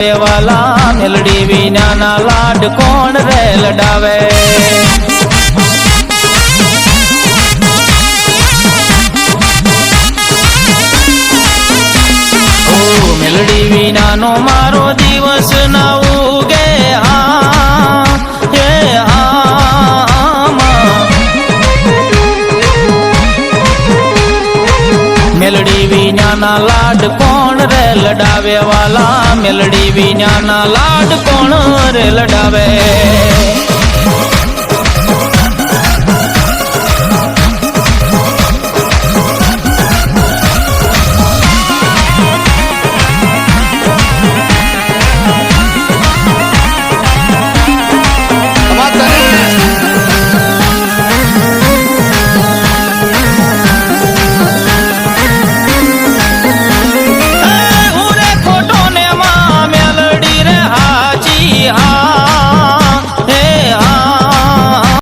વાલા મેલડી વિનાના લાડ કોણ રે લડાવે ઓ મેલડી વિનાનો મારો દિવસ ના ઉગે મેલડી વિનાના લાડ કોણ રે લડાવે વાલા મેલડી વિનાના લાડ કોણ રે લડાવે।